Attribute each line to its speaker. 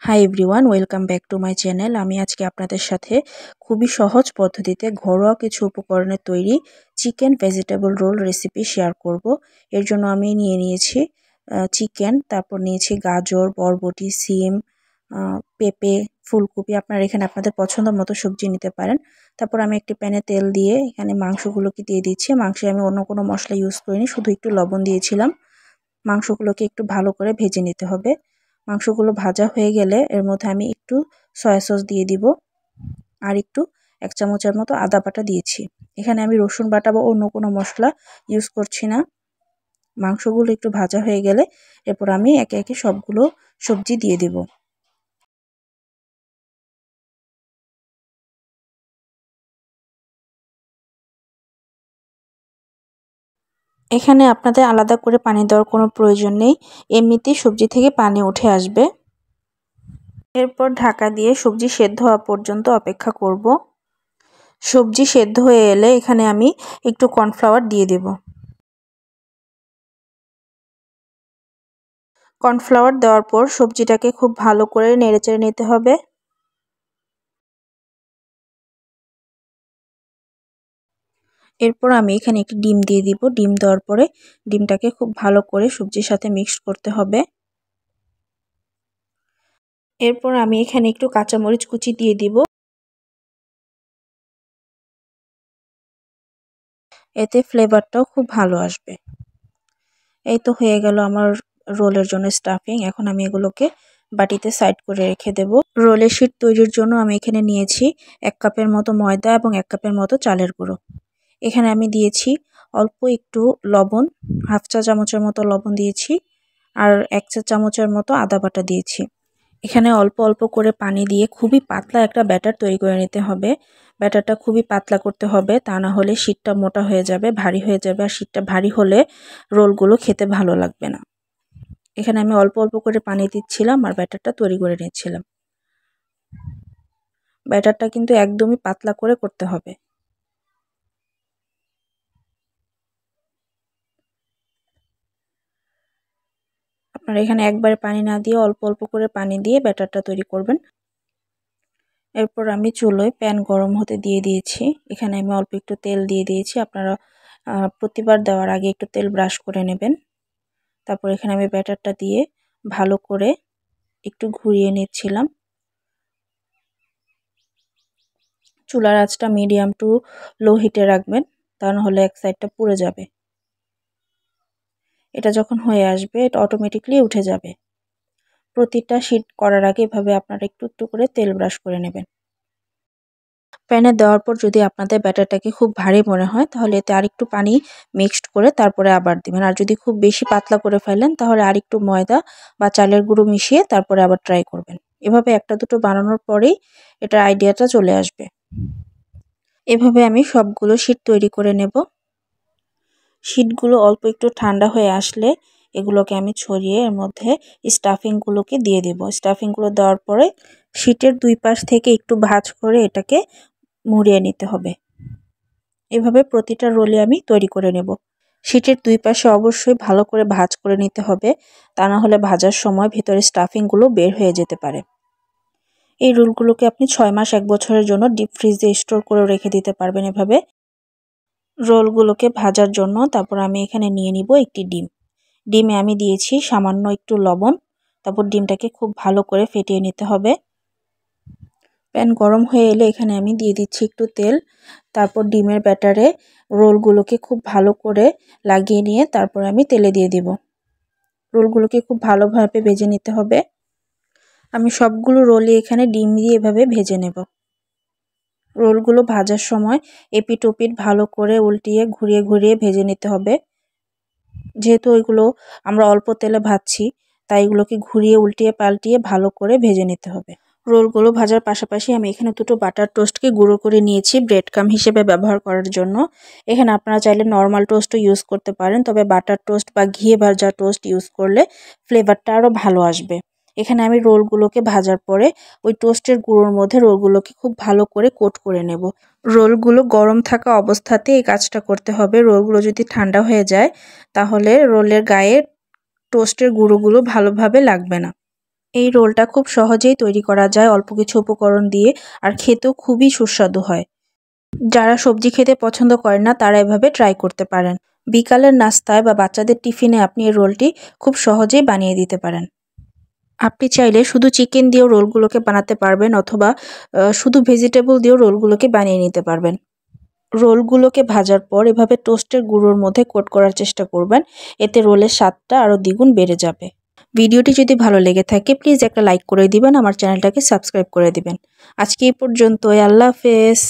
Speaker 1: Hi everyone, welcome back to my channel. আমি আজকে আপনাদের সাথে খুবই সহজ পদ্ধতিতে ঘরোয়া কিছু উপকরণে তৈরি chicken vegetable roll recipe share করব। এর জন্য আমি নিয়েছি চিকেন, তারপর নিয়েছি গাজর, বরবটি, সিম, পেঁপে, ফুলকপি। আপনারা এখানে আপনাদের পছন্দ মতো সবজি নিতে পারেন। তারপর আমি একটি প্যানে তেল দিয়ে এখানে মাংসগুলোকে দিয়ে দিচ্ছি। মাংসে আমি অন্য কোনো মশলা ইউজ করিনি, শুধু একটু লবণ দিয়েছিলাম। মাংসগুলোকে একটু ভালো করে ভেজে নিতে হবে। মাংসগুলো ভাজা হয়ে গেলে এর মধ্যে আমি একটু সয়া সস দিয়ে দিব, আর একটু 1 চামচের মতো আদা বাটা দিয়েছি। এখানে আমি রসুন বাটা বা অন্য কোনো মশলা ইউজ করছি না। মাংসগুলো একটু ভাজা হয়ে গেলে এরপর আমি একে একে সবগুলো সবজি দিয়ে দেব। এখানে আপনাদের আলাদা করে পানি দেওয়ার কোনো প্রয়োজন নেই, এমনিতেই সবজি থেকে পানি উঠে আসবে। এরপর ঢাকা দিয়ে সবজি সেদ্ধ হওয়া পর্যন্ত অপেক্ষা করব। সবজি সেদ্ধ হয়ে এলে এখানে আমি একটু কর্নফ্লাওয়ার দিয়ে দেব। কর্নফ্লাওয়ার দেওয়ার পর সবজিটাকে খুব ভালো করে নেড়েচেড়ে নিতে হবে। এরপর আমি এখানে একটি ডিম দিয়ে দিব। ডিম দেওয়ার পরে ডিমটাকে খুব ভালো করে সবজির সাথে মিক্সড করতে হবে। এরপর আমি এখানে একটু কাঁচামরিচ কুচি দিয়ে দিব। এতে ফ্লেভারটাও খুব ভালো আসবে। এই তো হয়ে গেল আমার রোলের জন্য স্টাফিং। এখন আমি এগুলোকে বাটিতে সাইড করে রেখে দেব। রোলের শীট তৈরির জন্য আমি এখানে নিয়েছি 1 কাপের মতো ময়দা এবং 1 কাপের মতো চালের গুঁড়ো। এখানে আমি দিয়েছি অল্প একটু লবণ, 1/2 চা চামচের মতো লবণ দিয়েছি, আর 1 চা চামচের মতো আদা বাটা দিয়েছি। এখানে অল্প অল্প করে পানি দিয়ে খুবই পাতলা একটা ব্যাটার তৈরি করে নিতে হবে। ব্যাটারটা খুবই পাতলা করতে হবে, তা না হলে শীটটা মোটা হয়ে যাবে, ভারী হয়ে যাবে। আর শীটটা ভারী হলে রোলগুলো খেতে ভালো লাগবে না। এখানে আমি অল্প অল্প করে পানি দিচ্ছিলাম আর ব্যাটারটা তৈরি করে নিচ্ছিলাম। ব্যাটারটা কিন্তু একদমই পাতলা করে করতে হবে। আপনারা এখানে একবারে পানি না দিয়ে অল্প অল্প করে পানি দিয়ে ব্যাটারটা তৈরি করবেন। এরপর আমি চুলোয় প্যান গরম হতে দিয়ে দিয়েছি। এখানে আমি অল্প একটু তেল দিয়ে দিয়েছি। আপনারা প্রতিবার দেওয়ার আগে একটু তেল ব্রাশ করে নেবেন। তারপর এখানে আমি ব্যাটারটা দিয়ে ভালো করে একটু ঘুরিয়ে নিচ্ছিলাম। চুলার আঁচটা মিডিয়াম টু লো হিটে রাখবেন, তা না হলে এক সাইডটা পুড়ে যাবে। এটা যখন হয়ে আসবে এটা অটোমেটিকলি উঠে যাবে। প্রতিটা শীট করার আগে এভাবে আপনারা একটু একটু করে তেল ব্রাশ করে নেবেন। প্যানে দেওয়ার পর যদি আপনাদের ব্যাটারটাকে খুব ভারী মনে হয় তাহলে এতে আরেকটু পানি মিক্সড করে তারপরে আবার দিবেন। আর যদি খুব বেশি পাতলা করে ফেলেন তাহলে আরেকটু ময়দা বা চালের গুঁড়ো মিশিয়ে তারপরে আবার ট্রাই করবেন। এভাবে একটা দুটো বানানোর পরেই এটার আইডিয়াটা চলে আসবে। এভাবে আমি সবগুলো শীট তৈরি করে নেব। শীটগুলো অল্প একটু ঠান্ডা হয়ে আসলে এগুলোকে আমি ছড়িয়ে এর মধ্যে স্টাফিংগুলোকে দিয়ে দেব। স্টাফিংগুলো দেওয়ার পরে শীটের 2 পাশ থেকে একটু ভাঁজ করে এটাকে মুড়িয়ে নিতে হবে। এভাবে প্রতিটা রোলে আমি তৈরি করে নেব। শীটের 2 পাশে অবশ্যই ভালো করে ভাঁজ করে নিতে হবে, তা না হলে ভাজার সময় ভেতরে স্টাফিংগুলো বের হয়ে যেতে পারে। এই রোলগুলোকে আপনি 6 মাস 1 বছরের জন্য ডিপ ফ্রিজে স্টোর করে রেখে দিতে পারবেন এভাবে। রোলগুলোকে ভাজার জন্য তারপর আমি এখানে নিয়ে নিব একটি ডিম। ডিমে আমি দিয়েছি সামান্য একটু লবণ। তারপর ডিমটাকে খুব ভালো করে ফেটিয়ে নিতে হবে। প্যান গরম হয়ে এলে এখানে আমি দিয়ে দিচ্ছি একটু তেল। তারপর ডিমের ব্যাটারে রোলগুলোকে খুব ভালো করে লাগিয়ে নিয়ে তারপর আমি তেলে দিয়ে দেব। রোলগুলোকে খুব ভালোভাবে ভেজে নিতে হবে। আমি সবগুলো রোলই এখানে ডিম দিয়ে এভাবে ভেজে নেব। রোলগুলো ভাজার সময় এপিট ওপিট ভালো করে উল্টিয়ে ঘুরিয়ে ঘুরিয়ে ভেজে নিতে হবে। যেহেতু এগুলো আমরা অল্প তেলে ভাজছি, তাই এগুলোকে ঘুরিয়ে উল্টিয়ে পাল্টিয়ে ভালো করে ভেজে নিতে হবে। রোলগুলো ভাজার পাশাপাশি আমি এখানে দুটো বাটার টোস্টকে গুঁড়ো করে নিয়েছি ব্রেড ক্রাম্ব হিসেবে ব্যবহার করার জন্য। এখানে আপনারা চাইলে নর্মাল টোস্টও ইউজ করতে পারেন, তবে বাটার টোস্ট বা ঘিয়ে ভাজা টোস্ট ইউজ করলে ফ্লেভারটা আরও ভালো আসবে। এখানে আমি রোলগুলোকে ভাজার পরে ওই টোস্টের গুঁড়োর মধ্যে রোলগুলোকে খুব ভালো করে কোট করে নেব। রোলগুলো গরম থাকা অবস্থাতে এই কাজটা করতে হবে। রোলগুলো যদি ঠান্ডা হয়ে যায় তাহলে রোলের গায়ে টোস্টের গুঁড়োগুলো ভালোভাবে লাগবে না। এই রোলটা খুব সহজেই তৈরি করা যায় অল্প কিছু উপকরণ দিয়ে, আর খেতেও খুবই সুস্বাদু হয়। যারা সবজি খেতে পছন্দ করেন না তারা এভাবে ট্রাই করতে পারেন। বিকালের নাস্তায় বা বাচ্চাদের টিফিনে আপনি এই রোলটি খুব সহজেই বানিয়ে দিতে পারেন। আপনি চাইলে শুধু চিকেন দিয়েও রোলগুলোকে বানাতে পারবেন, অথবা শুধু ভেজিটেবল দিয়েও রোলগুলোকে বানিয়ে নিতে পারবেন। রোলগুলোকে ভাজার পর এভাবে টোস্টের গুঁড়োর মধ্যে কোট করার চেষ্টা করবেন, এতে রোলের স্বাদটা আরও দ্বিগুণ বেড়ে যাবে। ভিডিওটি যদি ভালো লেগে থাকে প্লিজ একটা লাইক করে দিবেন, আমার চ্যানেলটাকে সাবস্ক্রাইব করে দিবেন। আজকে এই পর্যন্তই, আল্লাহ হাফেজ।